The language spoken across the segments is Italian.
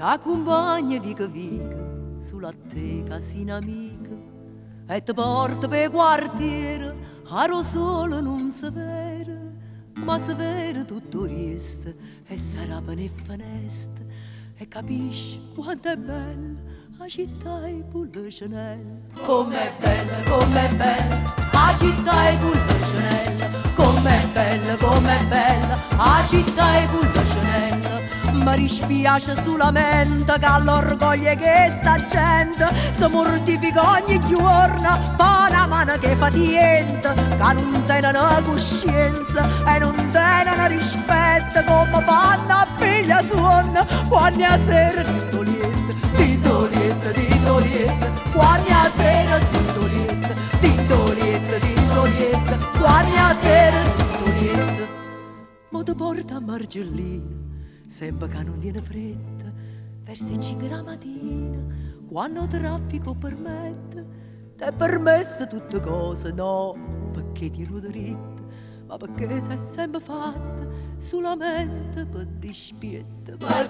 T'accompagna vica vica sulla teca sin amica e ti porta per quartiere, aro solo non si vede, ma si vede tutto il resto e sarà per finestre e capisci quanto è bella la città e pulle Chanel. Com'è bella la città e pulle Chanel. Com'è bella la città e pulle Chanel. Mi dispiace solamente che all'orgoglio che sta gente si mortifica ogni giorno per una mano che fa niente, che non tenono coscienza e non tenono rispetto come fanno a piglia suona quando a sera titolietta, quando a sera titolietta, quando a sera titolietta. Ma ti porta a Margellina sempre che non tiene fretta, verso le 5 la mattina, quando il traffico permette, ti è permessa tutte cose, no, perché ti rudo dritta, ma perché sei sempre fatta solamente per dispietta, è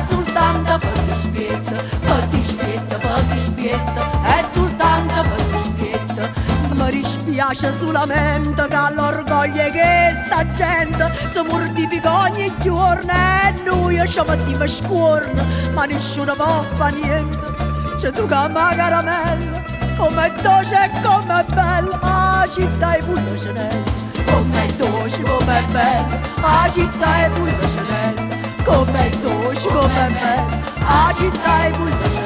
soltanto per dispietta, è soltanto per dispietta. Mi dispiace solamente che all'orgoglio che sta gente si mortifica ogni giorno e noi ci mettiamo scorno, ma nessuno può fare niente. C'è tu che ama caramella, com'è dolce e com'è bella la città e pulle Chanel. Com'è dolce, com'è bella la città e pulle Chanel. Com'è dolce, com'è bella la città e pulle Chanel.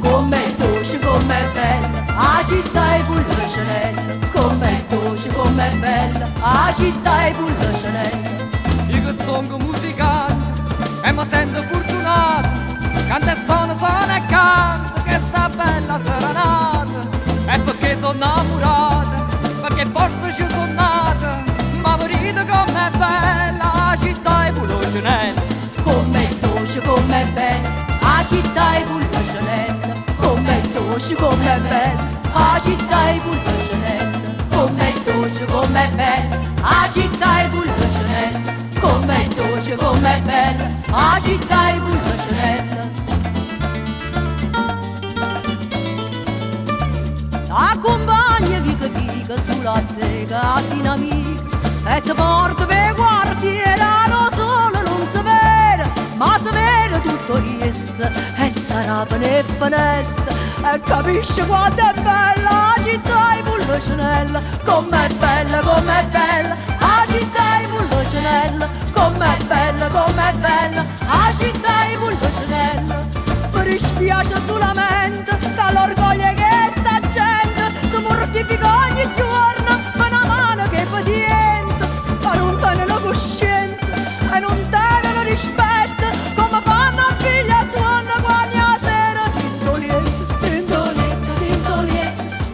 Com'è bella la città e pulle Chanel. Com'è dolce, com'è bella la città e pulle Chanel. Io che sono musicante e mi sento fortunato, canto e sono e canto che sta bella serenata. E perché sono innamorata, perché forse ci sono nata, ma vedete com'è bella la città e pulle Chanel. Com'è dolce, com'è bella la città e pulle Chanel. Com'è dolce, com'è bella la città e pulle Chanel. Com'è dolce, com'è bella la città e pulle Chanel. Com'è dolce, com'è bella la città e pulle Chanel. T'accompagna vica sulla teca fino amica e ti porta per quartiere, lo solo non si vede, ma si vede tutto il resto e sarà per le finestre e capisci quanto è bella la città e pulle Chanel. Com'è bella la città e pulle Chanel. Com'è bella la città e pulle Chanel. Mi dispiace solamente che l'orgoglio che sta gente si mortifica ogni giorno per una mano che fa niente, ma non tengono coscienza e non tengono rispetto come fanno a figlia suona quando a sera tintolietta,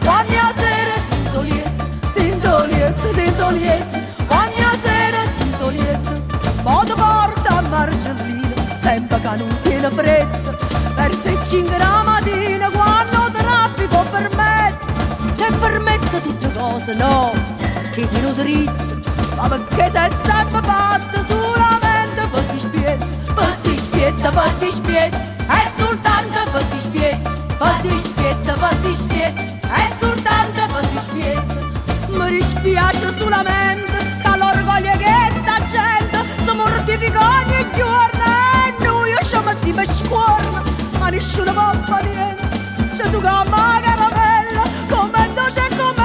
quando a sera tintolietta, quando a sera tintolietta. Ma ti porta a Margellina sempre che non tiene fretta, verso le 5 la mattina quando il traffico permette, ti è permessa tutte cose, no, che ti dritto, ma perché sei sempre fatta solamente per dispietta, è soltanto per dispietta, è soltanto per dispietta. Mi dispiace solamente che l'orgoglio che sta gente si mortifica ogni giorno e noi ci mettiamo scorno, ma nessuno può fare niente. C'è tu che ama caramella, com'è dolce e com'è